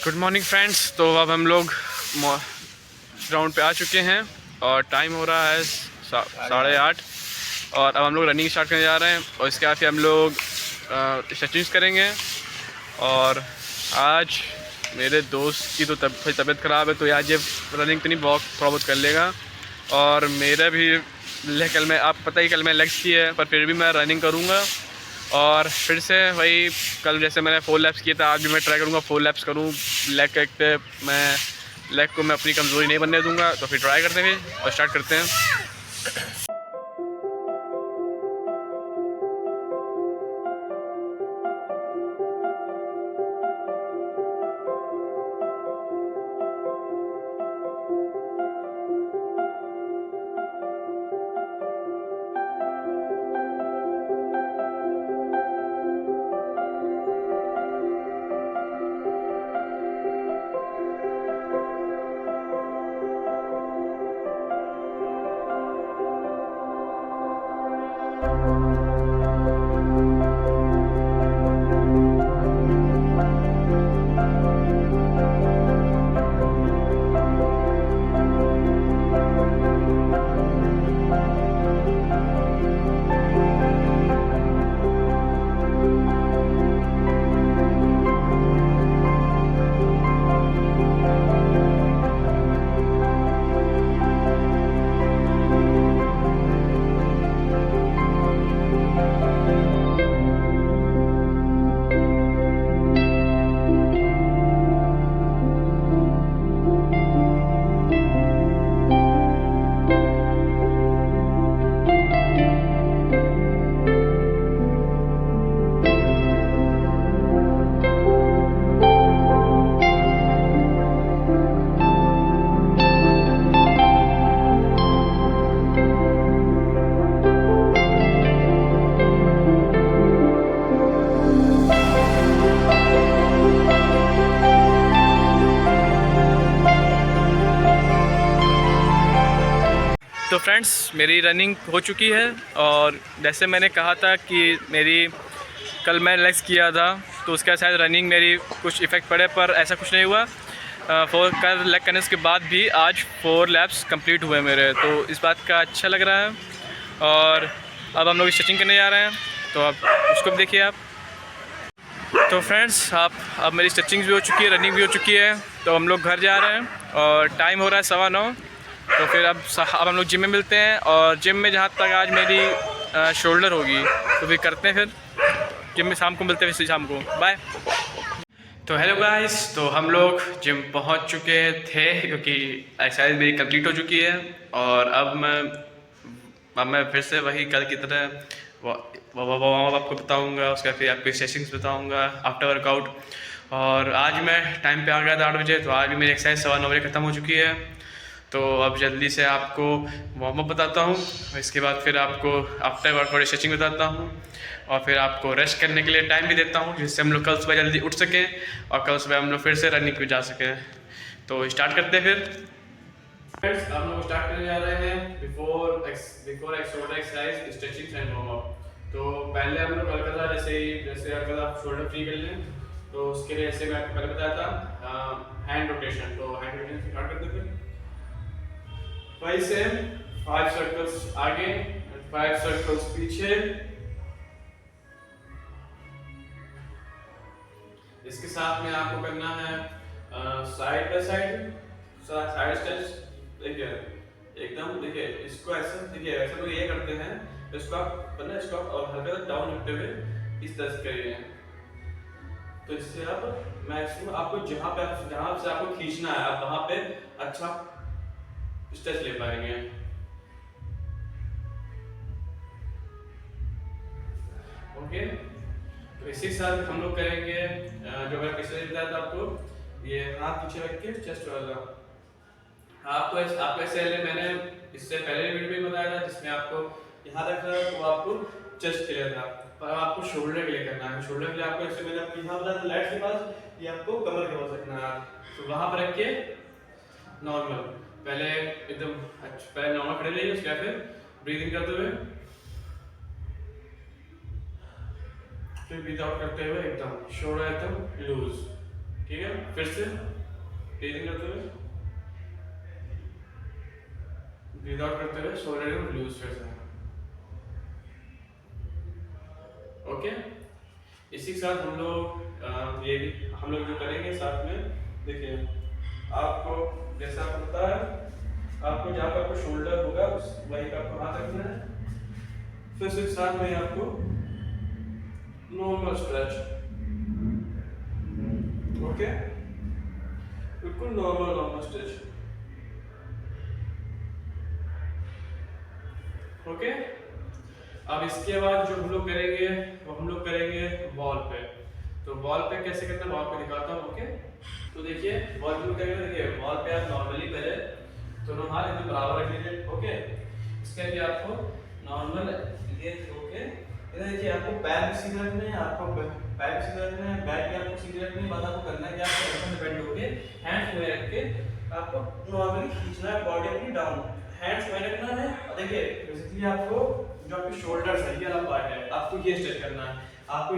Good morning friends. तो अब हम लोग ग्राउंड पे आ चुके हैं और टाइम हो रहा है 8:30 और अब हम लोग रनिंग स्टार्ट करने जा रहे हैं और इसके बाद फिर हम लोग स्ट्रेचिंग्स करेंगे। और आज मेरे दोस्त की तो तबीयत ख़राब है तो आज ये रनिंग तो नहीं, वॉक थोड़ा बहुत कर लेगा। और मेरा भी कल मैं आप पता ही कल मैं लेग्स की है पर फिर भी मैं रनिंग करूँगा। और फिर से वही कल जैसे मैंने 4 लैप्स किए थे आज भी मैं ट्राई करूँगा 4 लैप्स करूँ लेग पे। मैं लेग को मैं अपनी कमज़ोरी नहीं बनने दूँगा। तो फिर ट्राई करते हैं और स्टार्ट करते हैं। तो फ्रेंड्स मेरी रनिंग हो चुकी है और जैसे मैंने कहा था कि मेरी कल मैं लेग्स किया था तो उसका शायद रनिंग मेरी कुछ इफ़ेक्ट पड़े, पर ऐसा कुछ नहीं हुआ। कल लेग करने के बाद भी आज 4 लैप्स कंप्लीट हुए मेरे, तो इस बात का अच्छा लग रहा है। और अब हम लोग स्ट्रेचिंग करने जा रहे हैं तो अब उसको भी देखिए आप। तो फ्रेंड्स अब मेरी स्ट्रेचिंग भी हो चुकी है, रनिंग भी हो चुकी है, तो हम लोग घर जा रहे हैं और टाइम हो रहा है 9:15। तो फिर अब हम लोग जिम में मिलते हैं और जिम में जहाँ तक आज मेरी शोल्डर होगी तो फिर करते हैं। फिर जिम में शाम को मिलते हैं, फिर शाम को बाय। तो हेलो गाइस, तो हम लोग जिम पहुँच चुके थे क्योंकि एक्सरसाइज मेरी कंप्लीट हो चुकी है। और अब मैं फिर से वही कल की तरह वार्म अप आपको बताऊँगा, उसका फिर आपको सेशंस बताऊँगा आफ्टर वर्कआउट। और आज मैं टाइम पे आ गया था 8 बजे, तो आज भी मेरी एक्सरसाइज 9:15 बजे ख़त्म हो चुकी है। तो अब जल्दी से आपको वार्म अप बताता हूँ, इसके बाद फिर आपको आफ्टर वर्कआउट स्ट्रेचिंग बताता हूँ और फिर आपको रेस्ट करने के लिए टाइम भी देता हूँ जिससे हम लोग कल सुबह जल्दी उठ सकें और कल सुबह हम लोग फिर से रनिंग पे जा सकें। तो स्टार्ट करते हैं फिर। फ्रेंड्स हम लोग स्टार्ट करने जा रहे हैं before exercise stretching and warm up. तो पहले हम लोग हल्का सा जैसे हल्का सा शोल्डर फ्री कर लें, तो उसके लिए जैसे मैं आपको पहले बताया था हैंड रोटेशन। तो हैंड रोटेशन स्टार्ट करते हैं। 5 से 5 सर्कल्स आगे, 5 सर्कल्स पीछे। इसके साथ में आपको करना है साइड बाय साइड स्टेप्स। देखिए एकदम, देखिए इसको ऐसे, देखिए ऐसे लोग ये करते हैं, इसको आप इसको और हल्का सा डाउन रखते हुए इस तरह से करिए। तो इससे आप मैक्सिमम आपको जहाँ से आपको खींचना है आप वहाँ पे अच्छा स्ट्रेच ले पाएंगे। ओके, तो इसी साथ हम लोग करेंगे जो मैं पिछले बताया था आपको, ये हाथ पीछे रख के चेस्ट वाला। आपको ऐसे मैंने इससे पहले वीडियो में बताया था जिसमें आपको यहाँ रखना है तो आपको चेस्ट के लिए था, पर आपको शोल्डर के लिए करना है। शोल्डर के लिए आपको ऐसे मैंने आपको यहाँ बताया था लेफ्ट के पास, ये आपको कमर के पास रखना है। तो वहाँ पर रख के नॉर्मल पहले एकदम पहले नॉर्मल खड़े रहिए, उसके बाद फिर ब्रीदिंग करते हुए फिर ब्रीथ आउट करते हुए एकदम शोल्डर एकदम लूज। ठीक है, फिर से ब्रीदिंग करते हुए, ब्रीद आउट करते हुए, शोल्डर को लूज फिर से। ओके, इसी के साथ हम लोग ये भी हम लोग जो करेंगे साथ में, देखिए आपको जैसा आपको पता है, आपको जहाँ पर आपको शोल्डर होगा उस वहीं पर आपको हाथ रखना है। फिर से साथ में आपको नॉर्मल स्ट्रेच, ओके, बिल्कुल नॉर्मल स्ट्रेच, ओके। अब इसके बाद जो हम लोग करेंगे वो हम लोग करेंगे वॉल पे। तो वॉल पे कैसे करना है वॉल पे दिखाता हूँ, ओके। तो देखिए वॉल पे करेंगे, देखिए वॉल पे आप नॉर्मली पहले दोनों हाथ एकदम बराबर रख लीजिए, ओके। इसके लिए आपको नॉर्मल ये ओके, इधर देखिए आपको पैर भी सीधे रखने हैं, आपको पैर भी सीधे रखने हैं, बैक भी आपको सीधे रखनी है। बस आपको करना है कि आपको एकदम से बेंड होके हैंड्स में रख के आपको नॉर्मली खींचना है बॉडी अपनी डाउन, हैंड्स में रखना है। और देखिए बेसिकली आपको जो आपके शोल्डर है ये वाला पार्ट है, आपको ये स्ट्रेच करना है। आपको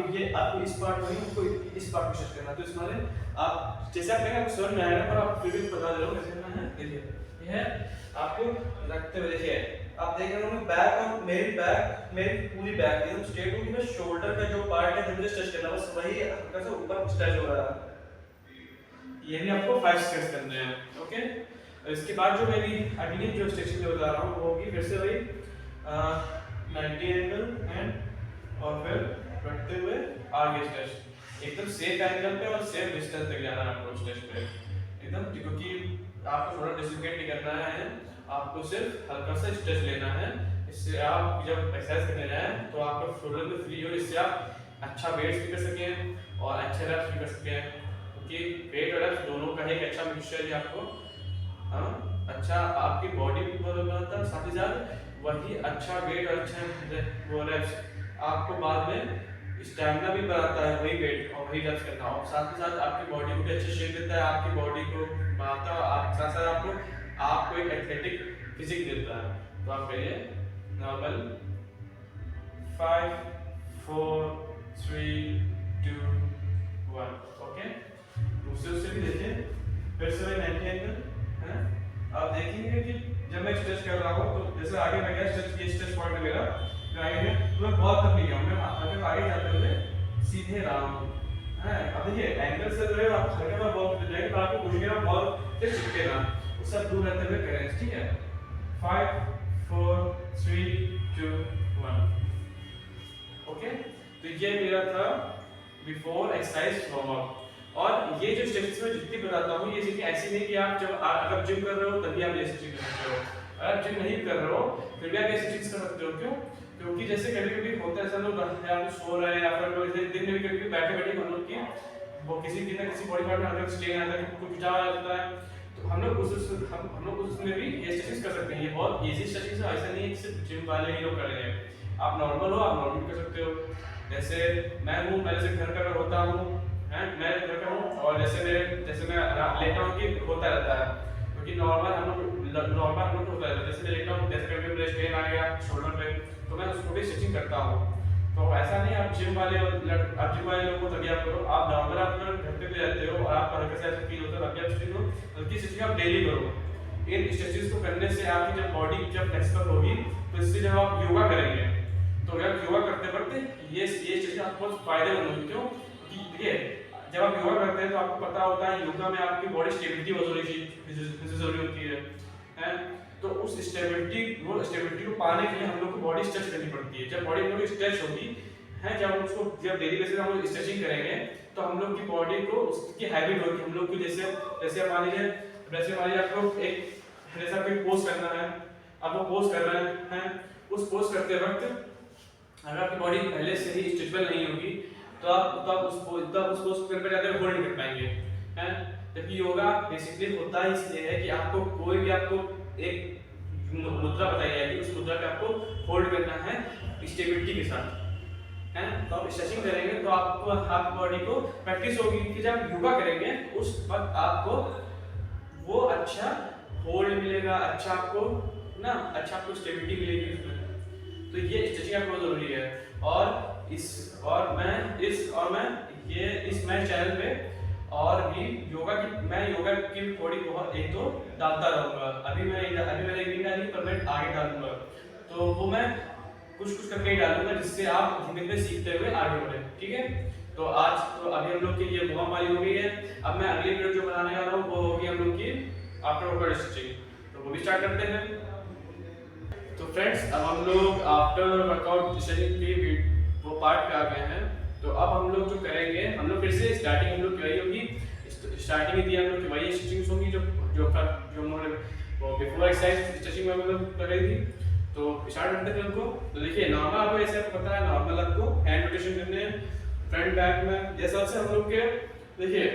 इस पार्ट में आपको इस पार्ट को स्ट्रेच करना है। तो इसमें आप जैसे आप कहेंगे आपको समझ में आएगा, पर आप फिर भी बता दे रहा हूँ कैसे करना है। देखिए ये है, आपको रखते हुए देखिए आप देख रहे हो बैक और मेरी पूरी बैक एकदम स्ट्रेट होगी। मैं शोल्डर का जो पार्ट है मुझे स्ट्रेच करना, बस वही हल्का सा ऊपर स्ट्रेच हो रहा है। ये भी आपको 5 स्ट्रेच करने हैं, ओके। इसके बाद जो मेरी अगली जो स्ट्रेचिंग बता रहा हूँ वो होगी फिर से वही 90 एंगल एंड और फिर रखते हुए आगे स्ट्रेच एकदम सेफ एंगल पे और सेफ डिस्टेंस तक जाना है आपको स्ट्रेच पे एकदम, क्योंकि आपको थोड़ा डिसलोकेट नहीं करना है, आपको सिर्फ हल्का सा स्ट्रेच लेना है। इससे आप जब एक्सरसाइज करने जाएं तो आपका शोल्डर भी फ्री हो, इससे आप अच्छा वेट्स भी कर सकें और अच्छे रैप्स भी कर सकें, क्योंकि वेट और रैप्स दोनों का एक अच्छा मिक्सचर है आपको अच्छा आपकी बॉडी भी बनाता है, साथ ही साथ वही अच्छा वेट और अच्छा वो रैप्स आपको बाद में स्टैमिना भी बढ़ाता है, वही वेट और वही रैप्स करना, और साथ ही साथ आपकी बॉडी को भी अच्छे शेप देता है, आपकी बॉडी को बढ़ाता है, आप साथ साथ आपको एक एथलेटिक फिजिक देता है। तो आप करिए नॉर्मल 5 4 3 2 1, ओके। दूसरे उससे भी देखिए फिर से 90 एंगल है। आप देखेंगे कि जब मैं स्ट्रेच कर रहा हूँ तो जैसे आगे मैं गया स्ट्रेच, ये स्ट्रेच पॉइंट है मेरा, मैं आगे गया तो मैं बहुत तक नहीं गया, मैं आगे जाते हुए सीधे रहा हूँ। अब देखिए एंगल से जो है आप हल्का सा बहुत जाएंगे तो आपको कुछ नहीं बहुत से चिपके ना, उस सब दूर रहते हुए करें, ठीक है। 5 4 3 2 1, ओके। तो ये मेरा था बिफोर एक्सरसाइज वार्म अप। और ये जो स्ट्रेचेस मैं जितनी बताता हूँ ये सीधी ऐसी नहीं कि आप जब अगर जिम कर रहे हो तभी आप ये स्ट्रेचिंग कर सकते हो, अगर जिम नहीं कर रहे हो फिर भी आप ये स्ट्रेचिंग कर सकते हो। क्यों? क्योंकि जैसे कभी-कभी होता है ऐसा लोग आप सो रहे हैं या फिर लोग दिन में भी कभी बैठे-बैठे हम लोग की वो किसी बॉडी पार्ट में अगर स्ट्रेन आता है, कुछ खिंचाव आ जाता है, तो हम लोग उसमें भी ये स्ट्रेचिंग कर सकते हैं। ये बहुत इजी स्ट्रेचिंग है, ऐसा नहीं है कि सिर्फ जिम वाले ही लोग कर रहे हैं। आप नॉर्मल हो, आप नॉर्मल कर सकते हो। जैसे मैं हूँ, मैं जैसे घर का होता हूँ मैं घर का हूँ और जैसे मैं लेटा हूँ कि होता रहता है, क्योंकि नॉर्मल हम लोग होता रहता है। जैसे मैं लेटा हूँ, जैसे कभी ब्रेस्ट पेन आ गया शोल्डर पे तो मैं उसको भी स्ट्रेचिंग करता हूँ। तो ऐसा नहीं आप जिम वाले लोगों को तभी आप करो, आप नॉर्मल आप घर पे भी रहते हो और आप हल्का सा ऐसा फील होता है तभी आप स्ट्रेचिंग करो, बल्कि स्ट्रेचिंग आप डेली करो। इन स्ट्रेचेस को करने से आपकी जब बॉडी जब फ्लेक्सिबल होगी तो इससे जब आप योगा करेंगे तो जब योगा करते वक्त ये स्ट्रेचिंग आपको बहुत फायदेमंद होगी। क्यों? देखिए जब आप योगा करते हैं तो आपको पता होता है योगा में आपकी बॉडी स्टेबिलिटी बहुत जरूरी होती है। तो उस स्टेबिलिटी को पाने के लिए हम लोग को बॉडी स्ट्रेच करनी पड़ती है। जब बॉडी हम लोग स्ट्रेच होगी है, जब डेली बेसिस हम लोग स्ट्रेचिंग करेंगे तो हम लोग की बॉडी को उसकी हैबिट होगी। हम लोग को जैसे मान लीजिए आपको एक जैसा कोई पोज करना है, आप वो पोज कर रहे हैं, उस पोज करते वक्त अगर आपकी बॉडी पहले से ही स्ट्रेचेबल नहीं होगी तो आप उस पोज पर जाकर होल्ड नहीं कर पाएंगे, हैं। जबकि योगा बेसिकली होता ही इसलिए है कि आपको कोई भी आपको एक मुद्रा बताई जाएगी, उस मुद्रा पे आपको होल्ड करना है स्टेबिलिटी के साथ, हैं। तो आप स्ट्रेचिंग करेंगे तो आपको आपकी बॉडी को प्रैक्टिस होगी कि जब योगा करेंगे उस वक्त आपको वो अच्छा होल्ड मिलेगा, अच्छा आपको स्टेबिलिटी मिलेगी उसमें। तो ये स्ट्रेचिंग आपको बहुत जरूरी है। और मैं चैनल पे और भी मैं योगा की थोड़ी बहुत एक दो डालता रहूँगा। अभी मैंने एक नहीं डाली, पर मैं आगे डालूंगा। तो वो मैं कुछ कुछ करके ही डालूंगा, जिससे आप धीमे धीमे सीखते हुए आगे बढ़े। ठीक है, तो अभी हम लोग की ये बुआ वाली हो गई है। अब मैं अगली वीडियो जो बनाने जा रहा हूँ वो होगी हम लोग की आफ्टर वर्कआउट स्ट्रेचिंग। तो वो भी स्टार्ट करते हैं। तो फ्रेंड्स, अब हम लोग आफ्टर वर्कआउट स्ट्रेचिंग की वो पार्ट पे आ गए हैं। तो अब हम लोग जो करेंगे, हम लोग फिर से स्टार्टिंग हम लोग की वही होगी। स्टार्टिंग दी हम लोग की वही स्ट्रेचिंग्स होंगी जो जो जो हम लोग वो बिफोर एक्सरसाइज स्ट्रेचिंग में हम लोग कर रही थी। तो स्टार्ट करते हैं उनको। तो देखिए, नॉर्मल आपको ऐसे आपको पता है, नॉर्मल आपको हैंड रोटेशन करने हैं फ्रंट बैक में। जैसा से हम लोग के देखिए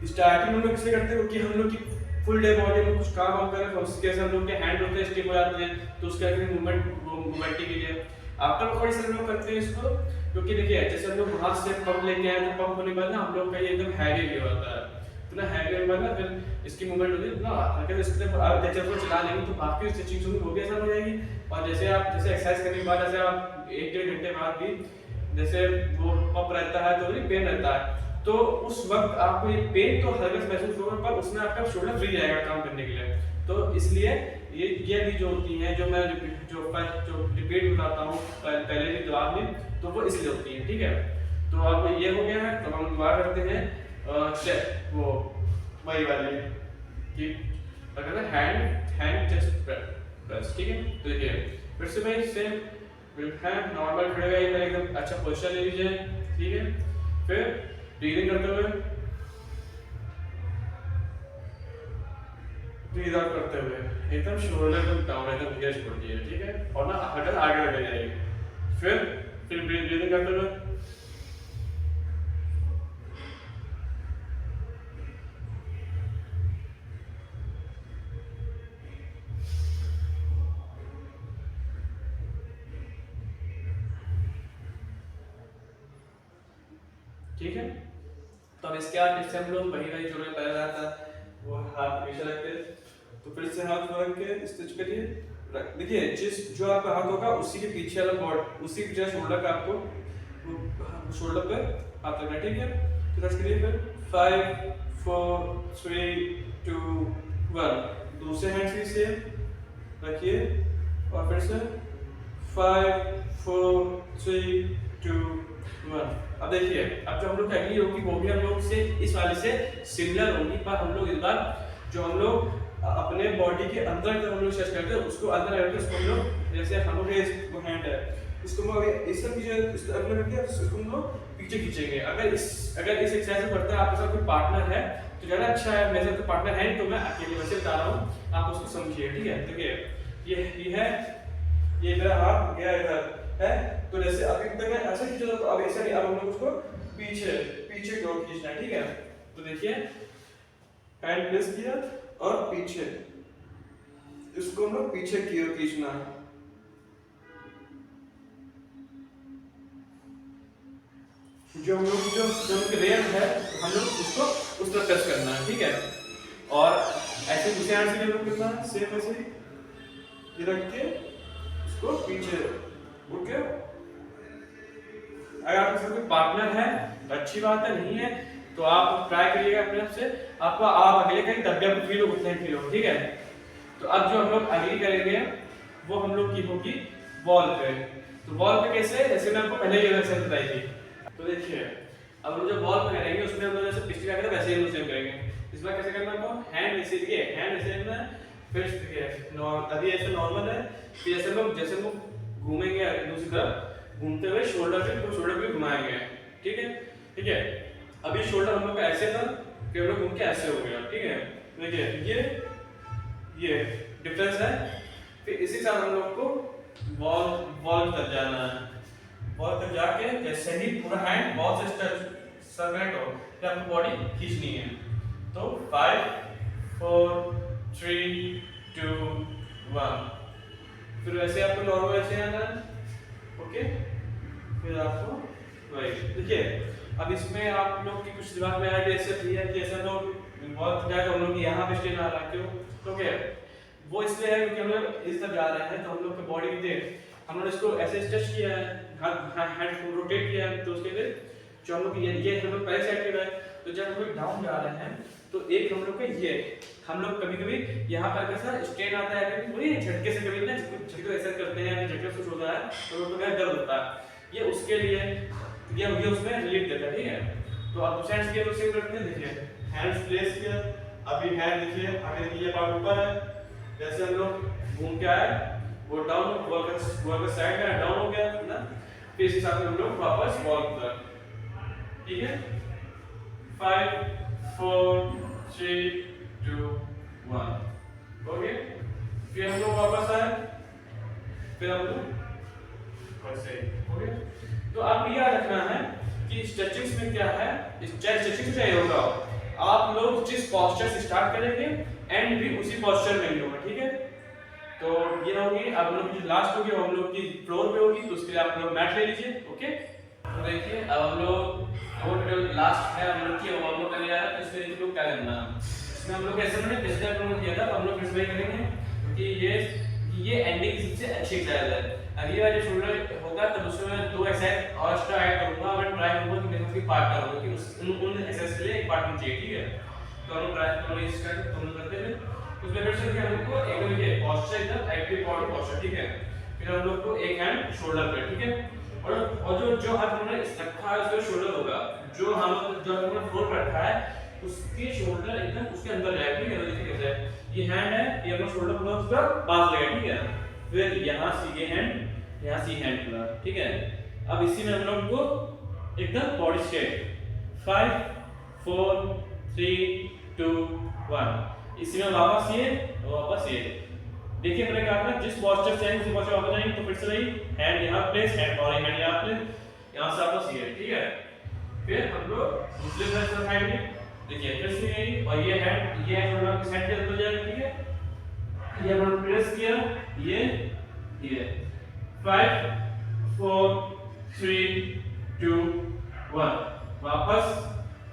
स्टार्टिंग हम लोग किसे करते हैं, क्योंकि हम लोग की फुल डे बॉडी में कुछ काम हम करें, तो उसके हम लोग के हैंड होते हैं स्टिफ हो जाते हैं, तो उसके आगे मूवमेंट के लिए आफ्टर वर्कआउट से हम लोग करते हैं इसको। क्योंकि देखिए, जैसे हम लोग हाथ से पंप लेके आए तो पंप होने के बाद ना हम लोग का ये एकदम हैवी भी होता है, तो ना हैवी होने के बाद ना फिर इसकी मूवमेंट होती है ना। अगर इसके आप जैसे को चला लेंगे तो बाकी स्ट्रेचिंग वो भी आसान हो जाएगी। और जैसे एक्सरसाइज करने के बाद जैसे आप 1-1.5 घंटे बाद भी जैसे वो पंप रहता है तो भी पेन रहता है, तो उस वक्त आपको ये पेन तो हल्का सा महसूस होगा, पर उसमें आपका शोल्डर फ्री जाएगा काम करने के लिए। तो इसलिए ये भी जो होती हैं, जो मैं जो रिपीट बताता हूँ पहले भी जवाब में, तो वो इसलिए होती हैं। ठीक है, तो अब ये हो गया है। तो हम दोबारा करते हैं वो वही वाली कि अगर हैंड चेस्ट प्रेस। ठीक है, तो देखिए फिर से मैं इससे नॉर्मल खड़े हुए एकदम अच्छा पोस्चर ले लीजिए। ठीक है, फिर ब्रीदिंग करते हुए, ब्रीद आउट करते हुए एकदम शोल्डर एकदम डाउन एकदम धीरे छोड़ दिए। ठीक है, और ना हटकर आगे बढ़ जाइए। फिर ब्रीदिंग करते हुए, ठीक है। तो अब इसके बाद फिर से हम लोग वही जो पहले रहा था वो हाथ पीछे रखते, तो फिर से हाथ रख के स्टिच करिए। देखिए, जिस जो आपका हाथ होगा उसी के पीछे वाला बॉडी, उसी के पीछे शोल्डर का आपको शोल्डर पे हाथ रखना। ठीक है, तो रख करिए। फिर 5 4 3 2 1 दूसरे हैंड से रखिए, और फिर से 5 4 3 2 1। अब देखिए, अब जो हम लोग अगली होगी वो भी हम लोग से इस वाले से सिमिलर होगी, पर हम लोग इस बार जो हम लोग अपने बॉडी के अंदर जो हम लोग स्ट्रेच करते हैं उसको अंदर करके उसको हम लोग, जैसे हम लोग ये हैंड है इसको हम लोग इस तरह पीछे इस तरह करके इसको हम लोग पीछे खींचेंगे। अगर इस एक्सरसाइज में करते हैं आपके साथ कोई पार्टनर है तो ज़्यादा अच्छा है। मेरे साथ कोई पार्टनर है तो मैं अकेले वैसे बता रहा हूँ, आप उसको समझिए। ठीक है, देखिए ये है, ये मेरा हाथ गया इधर है, तो जैसे अभी तक मैं ऐसा खींचा था, तो अब ऐसा नहीं, अब हम लोग उसको पीछे पीछे की ओर खींचना है। ठीक है, तो देखिए हैंड प्रेस किया और पीछे, इसको हम लोग पीछे की ओर खींचना है। जो हम लोग जो रेयर है हम लोग उसको उस तरह प्रेस करना है। ठीक है, और ऐसे दूसरे हैंड से हम लोग करना है सेम ऐसे ही, ये रख के इसको पीछे उठ के। अगर आपके साथ कोई पार्टनर है तो अच्छी बात है, नहीं है तो आप ट्राई करिएगा अपने आप से। आपको आप अकेले कहीं तब भी आपको फील हो, उतना ही फील हो। ठीक है, तो अब जो हम लोग अगली करेंगे वो हम लोग की होगी वॉल पे। तो वॉल पे कैसे, जैसे मैं आपको पहले ही एक्सरसाइज बताई थी। तो देखिए, अब हम जो वॉल पे करेंगे उसमें हम लोग जैसे पिछली बार वैसे ही सेम करेंगे। इस बार कैसे करना है आपको, हैंड ऐसे लिए, हैंड ऐसे रखना है, फिर अभी ऐसे नॉर्मल है, फिर जैसे हम घूमेंगे दूसरी तरफ, घूमते हुए शोल्डर भी घुमाएंगे। ठीक है, अभी शोल्डर हम लोग का ऐसे था, फिर हम लोग घूम के ऐसे हो गया। ठीक है, देखिए ये डिफरेंस है। फिर इसी साथ हम लोग को वॉल तक जाना है। वॉल तक जाके जैसे ही पूरा हैंड वॉल से सर्कुलेट हो, फिर आपको बॉडी खींचनी है। तो 5 4 3 2 1, फिर वैसे आपको नॉर्मल ऐसे आना है। ओके, फिर आपको वही देखिए। अब इसमें आप लोग की कुछ दिमाग में आइडिया ऐसे भी है कि ऐसा लोग बहुत जाए तो हम लोग यहाँ पे स्ट्रेन आ रहा है, क्यों? ओके, वो इसलिए है क्योंकि हम लोग इस तरफ जा रहे हैं, तो हम लोग की बॉडी भी हम लोग इसको ऐसे स्ट्रेच किया है, हैंड को रोटेट किया है, तो उसके लिए जो हम लोग ये हम लोग पहले से एक्टिव है। तो जब हम लोग डाउन जा रहे हैं तो एक हम लोग का ये हम लोग कभी-कभी यहाँ पर कैसा स्ट्रेन आता है, कभी पूरी झटके से, कभी ना झटके को ऐसा करते हैं, झटके से होता है तो मेरा दर्द होता है। ये उसके लिए ये उसमें रिलीफ देता है, ठीक है। तो आप हैंड्स के उसे करते हैं, देखिए हैंड्स प्लेस किया, अभी हैंड देखिए हमें ये पार्ट ऊपर है, जैसे हम लोग घूम के आए वो डाउन वर्क साइड में डाउन हो गया ना, फिर इसी हिसाब से हम लोग वापस वॉक पर, ठीक है। 5 4 3 2 1 ओके। फिर हम लोग वापस आए, फिर हम लोग वैसे ओके। तो आप याद रखना है कि स्ट्रेचिंग्स में क्या है, चाहे स्ट्रेचिंग चाहे योगा, आप लोग जिस पोस्चर से स्टार्ट करेंगे एंड भी उसी पोस्चर में ही होगा, ठीक है। तो ये होगी अब हम लोग की लास्ट होगी, हम लोग की फ्लोर पे होगी, तो उसके लिए आप लोग मैट ले लीजिए, ओके। तो देखिए अब हम लोग जो लास्ट है हम लोग की हम लोग करने जा रहे हैं, तो इसमें लोग क्या करना है, इसमें हम लोग ऐसे हमने पिछले हम लोग किया था, हम लोग इसमें करेंगे क्योंकि ये एंडिंग सबसे अच्छी एक्सरसाइज है। अगली बार जब शोल्डर होगा तब उसमें 2 एक्सरसाइज और एक्स्ट्रा ऐड करूंगा, मैं ट्राई करूंगा कि मैं उसकी पार्ट करूंगा कि उन एक्सरसाइज के लिए एक पार्ट चाहिए, ठीक है। तो हम ट्राई करेंगे इसका तुम करते हैं, उसमें फिर से हम लोग को एकदम ये पोस्चर एकदम एक्टिव बॉडी पोस्चर, ठीक है। फिर हम लोग को एक हैंड शोल्डर पे, ठीक है। और जो हाथ हमने रखा है उसका शोल्डर होगा, जो हमने फ्लोर पर रखा है उसके शोल्डर एकदम उसके अंदर जाएगा, ठीक है। देखिए कैसे ये हैंड है, ये अपना शोल्डर पूरा उसका पास लगेगा, ठीक है। फिर यहाँ से ये हैंड, यहाँ से हैंड पूरा, ठीक है। अब इसी में हम लोग को एकदम बॉडी स्ट्रेट 5 4 3 2 1 इसी में वापस ये वापस ये, देखिए मैंने कहा था जिस पोस्चर से उसी पोस्चर वापस जाएंगे, तो फिर से वही हैंड यहाँ प्लेस, हैंड और हैंड यहाँ प्लेस, यहाँ से वापस ये, ठीक है। फिर हम लोग दूसरे साइड में देखिए फिर से यही, और ये हैंड शोल्डर के साइड के अंदर जाएगा, ठीक है। ये हमने प्रेस किया, ये 5 4 3 2 1 वापस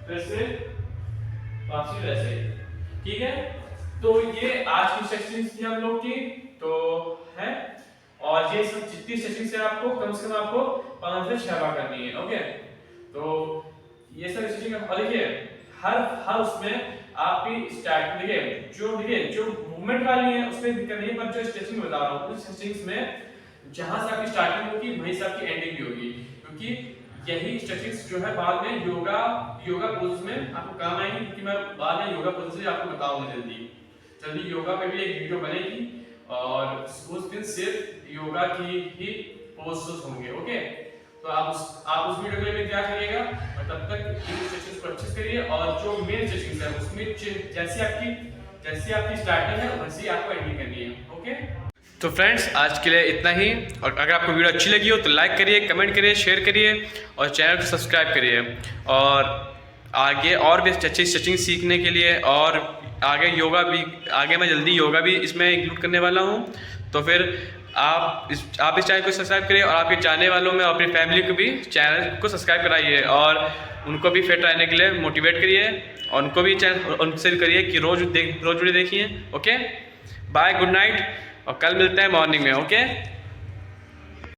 फिर से वापसी वैसे, ठीक है। तो ये आज की सेशंस थी हम लोग की, तो है और ये सब जितनी सेशन से आपको कम से कम आपको 5 से 6 बार करनी है, ओके। तो ये सब सेशन और देखिए हर उसमें आपकी स्टार्ट देखिए जो मूवमेंट वाली है उसमें दिक्कत नहीं है, पर जो स्ट्रेचिंग बता रहा हूँ उस स्ट्रेचिंग्स में जहां से आपकी स्टार्टिंग होगी वहीं से आपकी एंडिंग भी होगी, क्योंकि यही स्ट्रेचिंग्स जो है बाद में योगा पोज में आपको काम आएंगी, क्योंकि मैं बाद में योगा पोज से आपको बताऊंगा जल्दी योगा पे भी एक वीडियो बनेगी और उस दिन सिर्फ योगा की ही पोस्टर्स होंगे, ओके। तो आप उस वीडियो के लिए भी तैयार करिएगा, और तब तक इन सेशंस को अच्छे से करिए, और जो मेन सेशंस है उसमें जैसी आपकी स्टार्टिंग है वैसी आपको एंडिंग करनी है, ओके। तो फ्रेंड्स आज के लिए इतना ही, और अगर आपको वीडियो अच्छी लगी हो तो लाइक करिए, कमेंट करिए, शेयर करिए और चैनल को सब्सक्राइब करिए। और आगे और भी अच्छी स्ट्रेचिंग सीखने के लिए, और आगे मैं जल्दी योगा भी इसमें इंक्लूड करने वाला हूँ। तो फिर आप इस चैनल को सब्सक्राइब करिए, और आपके जानने वालों में अपनी फैमिली को भी चैनल को सब्सक्राइब कराइए, और उनको भी फिट रहने के लिए मोटिवेट करिए, और उनको भी चैनल उनसे करिए कि रोज़ वीडियो देखिए, ओके। बाय, गुड नाइट, और कल मिलते हैं मॉर्निंग में, ओके।